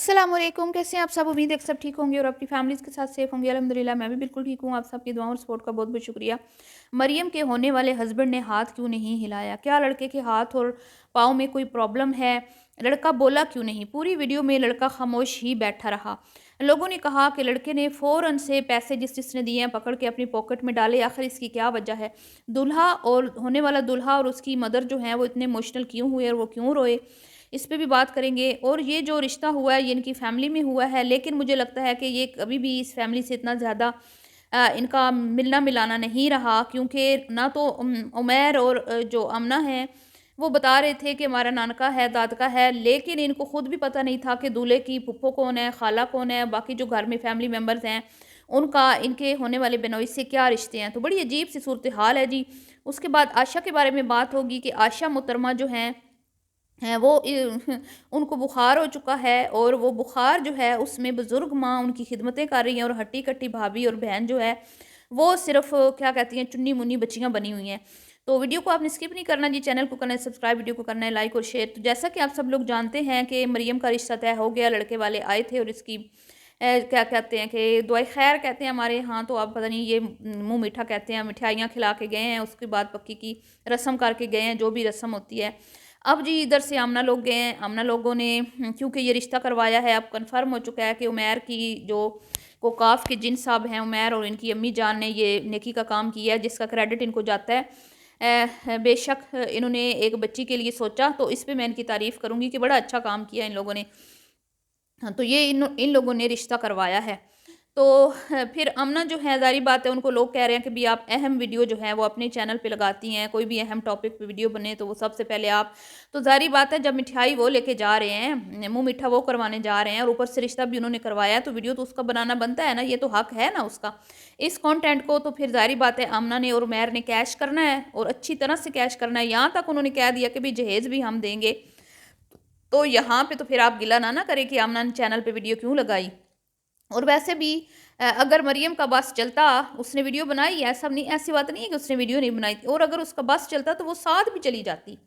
अस्सलाम वालेकुम, कैसे हैं आप सब। उम्मीद है कि सब ठीक होंगे और अपनी फैमिलीज़ के साथ सेफ होंगे। अल्हम्दुलिल्लाह मैं भी बिल्कुल ठीक हूँ। आप सबकी दुआओं और सपोर्ट का बहुत बहुत शुक्रिया। मरियम के होने वाले हस्बैंड ने हाथ क्यों नहीं हिलाया? क्या लड़के के हाथ और पाँव में कोई प्रॉब्लम है? लड़का बोला क्यों नहीं? पूरी वीडियो में लड़का खामोश ही बैठा रहा। लोगों ने कहा कि लड़के ने फ़ौरन से पैसे जिसने दिए हैं पकड़ के अपनी पॉकेट में डाले। आखिर इसकी क्या वजह है? दूल्हा और होने वाला दूल्हा और उसकी मदर जो है वो इतने इमोशनल क्यों हुए और वो क्यों रोए? इस पे भी बात करेंगे। और ये जो रिश्ता हुआ है ये इनकी फैमिली में हुआ है, लेकिन मुझे लगता है कि ये कभी भी इस फैमिली से इतना ज़्यादा इनका मिलना मिलाना नहीं रहा, क्योंकि ना तो उमैर और जो आमना है वो बता रहे थे कि हमारा नानका है, दादका है, लेकिन इनको खुद भी पता नहीं था कि दूल्हे की फूफो कौन है, खाला कौन है, बाकी जो घर में फैमिली मेम्बर्स हैं उनका इनके होने वाले बेनोई से क्या रिश्ते हैं। तो बड़ी अजीब सी सूरत हाल है जी। उसके बाद आशा के बारे में बात होगी कि आशा मुहतरमा जो हैं हैं वो उनको बुखार हो चुका है, और वो बुखार जो है उसमें बुज़ुर्ग माँ उनकी खिदमतें कर रही हैं, और हट्टी-कट्टी भाभी और बहन जो है वो सिर्फ़ क्या कहती हैं चुन्नी-मुन्नी बच्चियाँ बनी हुई हैं। तो वीडियो को आपने स्किप नहीं करना जी, चैनल को करना है सब्सक्राइब, वीडियो को करना है लाइक और शेयर। तो जैसा कि आप सब लोग जानते हैं कि मरियम का रिश्ता तय हो गया, लड़के वाले आए थे और इसकी क्या कहते हैं कि दुआए खैर कहते हैं हमारे यहाँ, तो आप पता नहीं ये मुँह मीठा कहते हैं, मिठाइयाँ खिला के गए हैं, उसके बाद पक्की की रस्म करके गए हैं, जो भी रस्म होती है। अब जी इधर से आमना लोग गए हैं, आमना लोगों ने क्योंकि ये रिश्ता करवाया है, अब कन्फर्म हो चुका है कि उमैर की जो कोकाफ के जिन साहब हैं, उमैर और इनकी अम्मी जान ने ये नेकी का काम किया है, जिसका क्रेडिट इनको जाता है। बेशक इन्होंने एक बच्ची के लिए सोचा, तो इस पे मैं इनकी तारीफ़ करूँगी कि बड़ा अच्छा काम किया इन लोगों ने। हाँ, तो ये इन इन लोगों ने रिश्ता करवाया है। तो फिर अमना जो है, ज़ाहिर बात है, उनको लोग कह रहे हैं कि भई आप अहम वीडियो जो है वो अपने चैनल पे लगाती हैं, कोई भी अहम टॉपिक पे वीडियो बने तो वो सबसे पहले आप। तो ज़ाहिर बात है, जब मिठाई वो लेके जा रहे हैं, मुँह मीठा वो करवाने जा रहे हैं और ऊपर से रिश्ता भी उन्होंने करवाया है, तो वीडियो तो उसका बनाना बनता है ना, ये तो हक है ना उसका। इस कंटेंट को तो फिर ज़ाहिर बात है अमना ने और उमैर ने कैश करना है, और अच्छी तरह से कैश करना है। यहाँ तक उन्होंने कह दिया कि भई जहेज़ भी हम देंगे। तो यहाँ पे तो फिर आप गिला ना करें कि आमना ने चैनल पे वीडियो क्यों लगाई। और वैसे भी अगर मरियम का बस चलता, उसने वीडियो बनाई है, ऐसा नहीं, ऐसी बात नहीं है कि उसने वीडियो नहीं बनाई थी, और अगर उसका बस चलता तो वो साथ भी चली जाती।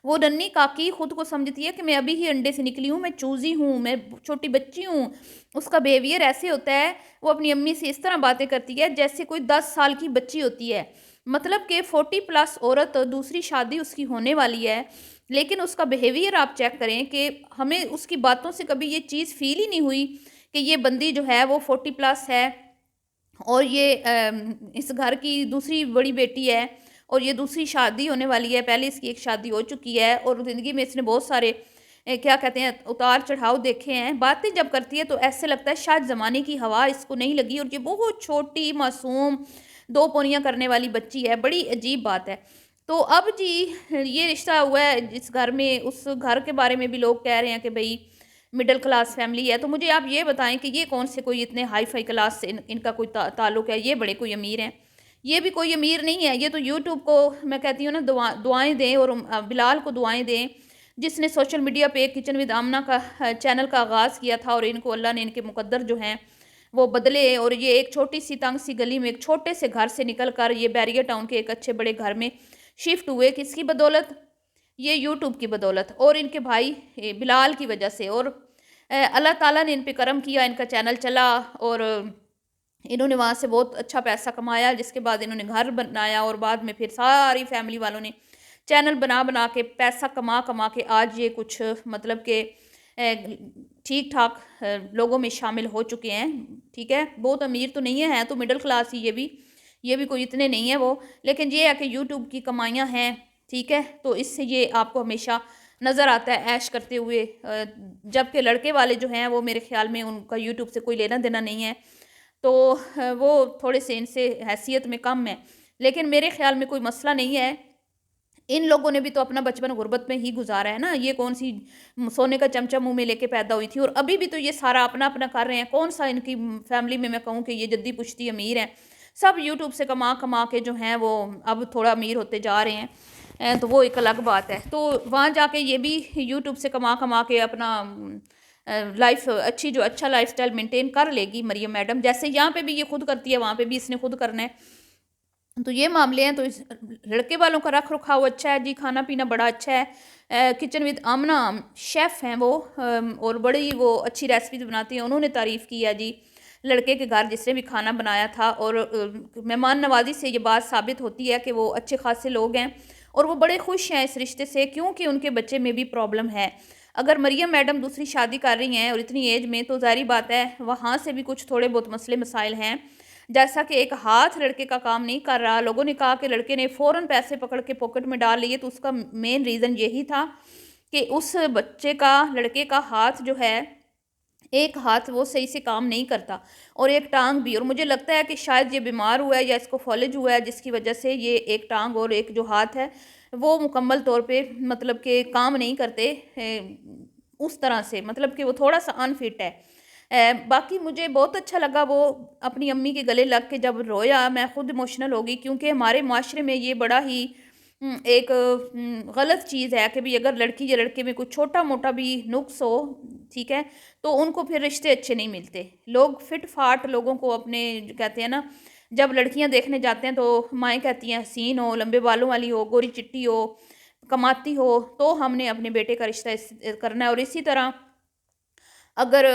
वो नन्ही काकी खुद को समझती है कि मैं अभी ही अंडे से निकली हूँ, मैं चूज़ी हूँ, मैं छोटी बच्ची हूँ। उसका बिहेवियर ऐसे होता है, वो अपनी अम्मी से इस तरह बातें करती है जैसे कोई 10 साल की बच्ची होती है। मतलब कि 40 प्लस औरत, दूसरी शादी उसकी होने वाली है, लेकिन उसका बिहेवियर आप चेक करें कि हमें उसकी बातों से कभी ये चीज़ फ़ील ही नहीं हुई कि ये बंदी जो है वो 40 प्लस है, और ये इस घर की दूसरी बड़ी बेटी है, और ये दूसरी शादी होने वाली है। पहले इसकी एक शादी हो चुकी है, और ज़िंदगी में इसने बहुत सारे क्या कहते हैं उतार-चढ़ाव देखे हैं। बातें जब करती है तो ऐसे लगता है शायद ज़माने की हवा इसको नहीं लगी, और ये बहुत छोटी मासूम 2 पोनियाँ करने वाली बच्ची है। बड़ी अजीब बात है। तो अब जी ये रिश्ता हुआ है जिस घर में, उस घर के बारे में भी लोग कह रहे हैं कि भई मिडल क्लास फैमिली है। तो मुझे आप ये बताएँ कि ये कौन से कोई इतने हाई-फाई क्लास से इनका कोई ताल्लुक है, ये बड़े कोई अमीर हैं। ये भी कोई अमीर नहीं है, ये तो यूट्यूब को मैं कहती हूँ ना दुआएँ दें, और बिलाल को दुआएँ दें, जिसने सोशल मीडिया पे किचन विद आमना का चैनल का आगाज़ किया था, और इनको अल्लाह ने इनके मुकद्दर जो हैं वो बदले, और ये एक छोटी-सी तंग-सी गली में एक छोटे से घर से निकल कर ये बैरियर टाउन के एक अच्छे बड़े घर में शिफ्ट हुए। किसकी बदौलत? ये यूट्यूब की बदौलत और इनके भाई बिलाल की वजह से। और अल्लाह ताला ने इन पे करम किया, इनका चैनल चला, और इन्होंने वहाँ से बहुत अच्छा पैसा कमाया, जिसके बाद इन्होंने घर बनाया, और बाद में फिर सारी फैमिली वालों ने चैनल बना-बना के पैसा कमा-कमा के आज ये कुछ मतलब के ठीक-ठाक लोगों में शामिल हो चुके हैं। ठीक है, बहुत अमीर तो नहीं है, हैं तो मिडल क्लास ही ये भी कोई इतने नहीं है वो, लेकिन ये है कि यूट्यूब की कमाइयाँ हैं, ठीक है? तो इससे ये आपको हमेशा नज़र आता है ऐश करते हुए, जबकि लड़के वाले जो हैं वो मेरे ख़्याल में उनका यूट्यूब से कोई लेना-देना नहीं है। तो वो थोड़े से इनसे हैसियत में कम है। लेकिन मेरे ख़्याल में कोई मसला नहीं है। इन लोगों ने भी तो अपना बचपन गुर्बत में ही गुज़ारा है ना। ये कौन-सी सोने का चमचा मुँह में लेके पैदा हुई थी, और अभी भी तो ये सारा अपना-अपना कर रहे हैं। कौन-सा इनकी फैमिली में मैं कहूँ कि ये जद्दी-पुश्ती अमीर हैं। सब यूट्यूब से कमा-कमा के जो हैं वो अब थोड़ा अमीर होते जा रहे हैं। तो वो एक अलग बात है। तो वहाँ जाके ये भी यूट्यूब से कमा-कमा के अपना लाइफ़ अच्छी जो अच्छा लाइफ़स्टाइल मेंटेन कर लेगी मरियम मैडम। जैसे यहाँ पे भी ये खुद करती है, वहाँ पे भी इसने खुद करना है। तो ये मामले हैं। तो इस लड़के वालों का रख रखाव अच्छा है जी, खाना पीना बड़ा अच्छा है। किचन विद आमना शेफ़ हैं वो, और बड़ी वो अच्छी रेसिपी बनाती हैं। उन्होंने तारीफ़ की है जी लड़के के घर जिसने भी खाना बनाया था, और मेहमान नवाज़ी से ये बात साबित होती है कि वो अच्छे खासे लोग हैं और वो बड़े खुश हैं इस रिश्ते से, क्योंकि उनके बच्चे में भी प्रॉब्लम है। अगर मरियम मैडम दूसरी शादी कर रही हैं और इतनी एज में, तो ज़ाहिर बात है वहाँ से भी कुछ थोड़े बहुत मसले मसाइल हैं। जैसा कि एक हाथ लड़के का काम नहीं कर रहा, लोगों ने कहा कि लड़के ने फ़ौरन पैसे पकड़ के पॉकेट में डाल लिए, तो उसका मेन रीज़न यही था कि उस बच्चे का, लड़के का हाथ जो है, एक हाथ वो सही से काम नहीं करता और एक टाँग भी। और मुझे लगता है कि शायद ये बीमार हुआ है या इसको फॉलेज हुआ है, जिसकी वजह से ये एक टाँग और एक जो हाथ है वो मुकम्मल तौर पे मतलब कि काम नहीं करते उस तरह से, मतलब कि वो थोड़ा-सा अनफिट है। बाकी मुझे बहुत अच्छा लगा वो अपनी अम्मी के गले लग के जब रोया, मैं खुद इमोशनल हो गई, क्योंकि हमारे माशरे में ये बड़ा ही एक गलत चीज़ है कि भई अगर लड़की या लड़के में कुछ छोटा-मोटा भी नुक्स हो, ठीक है, तो उनको फिर रिश्ते अच्छे नहीं मिलते। लोग फिट-फाट लोगों को अपने जो कहते हैं ना, जब लड़कियाँ देखने जाते हैं तो माएँ कहती हैं हसीन हो, लंबे बालों वाली हो, गोरी-चिट्टी हो, कमाती हो, तो हमने अपने बेटे का रिश्ता करना है। और इसी तरह अगर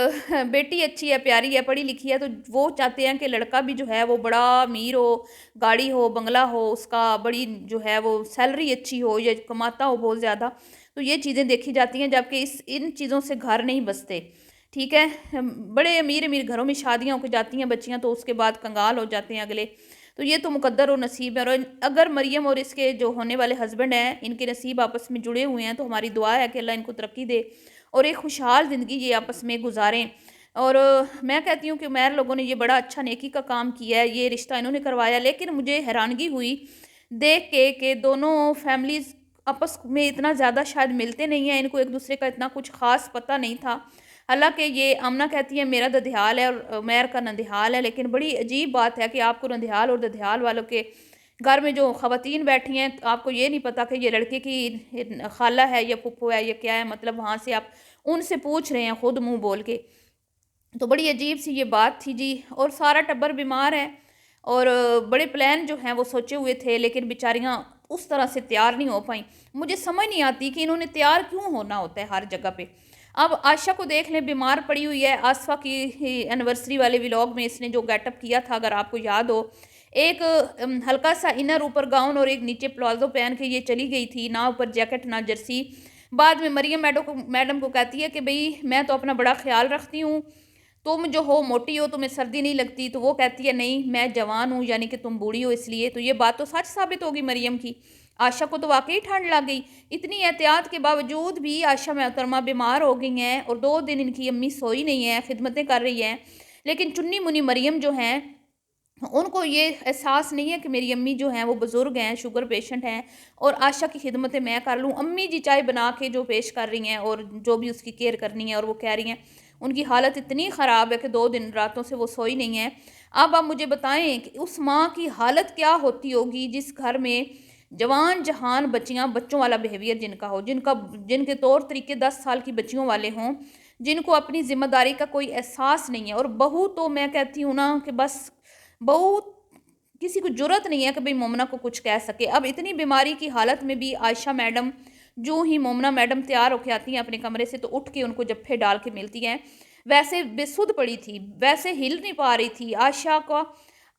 बेटी अच्छी है, प्यारी है, पढ़ी लिखी है, तो वो चाहते हैं कि लड़का भी जो है वो बड़ा अमीर हो, गाड़ी हो, बंगला हो, उसका बड़ी जो है वो सैलरी अच्छी हो या कमाता हो बहुत ज़्यादा। तो ये चीज़ें देखी जाती हैं, जबकि इस इन चीज़ों से घर नहीं बसते, ठीक है? बड़े अमीर-अमीर घरों में शादियाँ होके जाती हैं बच्चियाँ, तो उसके बाद कंगाल हो जाते हैं अगले। तो ये तो मुकद्दर और नसीब है। और अगर मरियम और इसके जो होने वाले हस्बैंड हैं, इनके नसीब आपस में जुड़े हुए हैं, तो हमारी दुआ है कि अल्लाह इनको तरक्की दे और एक खुशहाल ज़िंदगी ये आपस में गुज़ारें। और मैं कहती हूँ कि उमर लोगों ने ये बड़ा अच्छा नेकी का काम किया है, ये रिश्ता इन्होंने करवाया। लेकिन मुझे हैरानगी हुई देख के कि दोनों फैमिलीज़ आपस में इतना ज़्यादा शायद मिलते नहीं हैं, इनको एक-दूसरे का इतना कुछ ख़ास पता नहीं था। हालाँकि ये आमना कहती है मेरा ददियाल है और उमर का नंदिहाल है, लेकिन बड़ी अजीब बात है कि आपको नंदिहाल और ददियाल वालों के घर में जो ख़वातीन बैठी हैं, आपको ये नहीं पता कि ये लड़के की खाला है या फूफू है या क्या है, मतलब वहाँ से आप उनसे पूछ रहे हैं खुद मुँह बोल के। तो बड़ी अजीब-सी ये बात थी जी। और सारा टब्बर बीमार है और बड़े प्लान जो हैं वो सोचे हुए थे, लेकिन बेचारियाँ उस तरह से तैयार नहीं हो पाईं। मुझे समझ नहीं आती कि इन्होंने तैयार क्यों होना होता है हर जगह पे। अब आयशा को देख लें, बीमार पड़ी हुई है। आसफ़ा की ही एनिवर्सरी वाले व्लॉग में इसने जो गेटअप किया था, अगर आपको याद हो, एक हल्का-सा इनर ऊपर गाउन और एक नीचे प्लाज़ो पहन के ये चली गई थी, ना ऊपर जैकेट ना जर्सी। बाद में मरियम मैडम को कहती है कि भई मैं तो अपना बड़ा ख़्याल रखती हूँ, तुम जो हो मोटी हो, तुम्हें सर्दी नहीं लगती। तो वो कहती है नहीं मैं जवान हूँ, यानी कि तुम बूढ़ी हो इसलिए। तो ये बात तो सच साबित होगी मरियम की। आशा को तो वाक़ई ठंड लग गई। इतनी एहतियात के बावजूद भी आशा मोहतरमा बीमार हो गई हैं और 2 दिन इनकी अम्मी सोई नहीं है, खिदमतें कर रही हैं। लेकिन चुन्नी-मुन्नी मरियम जो हैं, उनको ये एहसास नहीं है कि मेरी अम्मी जो हैं वो बुज़ुर्ग हैं, शुगर पेशेंट हैं और आशा की खिदमतें मैं कर लूँ। अम्मी जी चाय बना के जो पेश कर रही हैं और जो भी उसकी केयर करनी है, और वो कह रही हैं उनकी हालत इतनी ख़राब है कि 2 दिन रातों से वो सोई नहीं है। अब आप मुझे बताएँ कि उस माँ की हालत क्या होती होगी जिस घर में जवान जहान बच्चियाँ, बच्चों वाला बिहेवियर जिनका हो, जिनके तौर तरीके 10 साल की बच्चियों वाले हों, जिनको अपनी ज़िम्मेदारी का कोई एहसास नहीं है। और बहू तो मैं कहती हूँ ना कि बस बहू किसी को जुर्रत नहीं है कि भई मोमना को कुछ कह सके। अब इतनी बीमारी की हालत में भी आयशा मैडम, जो ही मोमना मैडम तैयार होके आती हैं अपने कमरे से, तो उठ के उनको जप्फे डाल के मिलती हैं। वैसे बेसुध पड़ी थी, वैसे हिल नहीं पा रही थी। आयशा का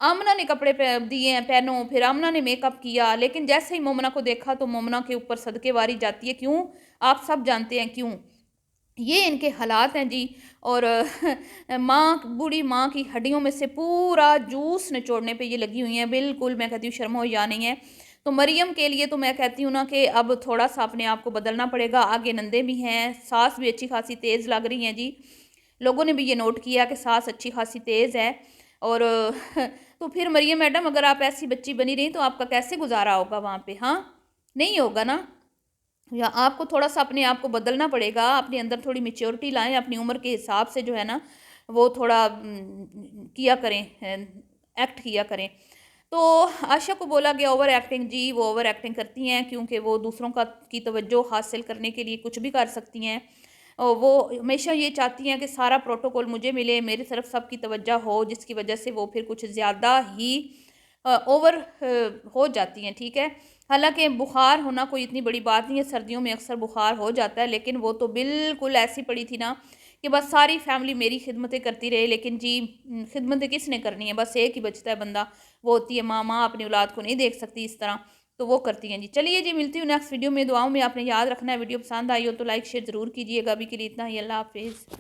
आमना ने कपड़े दिए हैं पहनो, फिर आमना ने मेकअप किया, लेकिन जैसे ही मोमना को देखा तो मोमना के ऊपर सदके वारी जाती है। क्यों? आप सब जानते हैं क्यों। ये इनके हालात हैं जी। और माँ, बूढ़ी माँ की हड्डियों में से पूरा जूस निचोड़ने पे ये लगी हुई हैं। बिल्कुल मैं कहती हूँ शर्म हो या नहीं है। तो मरियम के लिए तो मैं कहती हूँ ना कि अब थोड़ा-सा अपने आप को बदलना पड़ेगा। आगे नंदे भी हैं, सास भी अच्छी खासी तेज़ लग रही हैं जी। लोगों ने भी ये नोट किया कि सास अच्छी खासी तेज़ है। और तो फिर मरियम मैडम, अगर आप ऐसी बच्ची बनी रही तो आपका कैसे गुज़ारा होगा वहाँ पे, हाँ? नहीं होगा ना। या आपको थोड़ा-सा अपने आप को बदलना पड़ेगा, अपने अंदर थोड़ी मैच्योरिटी लाएँ, अपनी उम्र के हिसाब से जो है ना, वो थोड़ा किया करें, एक्ट किया करें। तो आशा को बोला गया ओवर एक्टिंग जी, वो ओवर एक्टिंग करती हैं क्योंकि वो दूसरों का की तवज्जो हासिल करने के लिए कुछ भी कर सकती हैं। वो हमेशा ये चाहती हैं कि सारा प्रोटोकॉल मुझे मिले, मेरी तरफ सबकी तवज्जो हो, जिसकी वजह से वो फिर कुछ ज़्यादा ही ओवर हो जाती हैं, ठीक है। हालांकि बुखार होना कोई इतनी बड़ी बात नहीं है, सर्दियों में अक्सर बुखार हो जाता है, लेकिन वो तो बिल्कुल ऐसी पड़ी थी ना कि बस सारी फैमिली मेरी खिदमतें करती रहे, लेकिन जी खिदमतें किसने करनी है, बस एक ही बचता है बंदा, वो होती है माँ। माँ अपनी औलाद को नहीं देख सकती इस तरह, तो वो करती हैं जी। चलिए जी, मिलती हूँ नेक्स्ट वीडियो में। दुआओं में आपने याद रखना है, वीडियो पसंद आई हो तो लाइक शेयर ज़रूर कीजिएगा। अभी के लिए इतना ही, अल्लाह हाफिज़।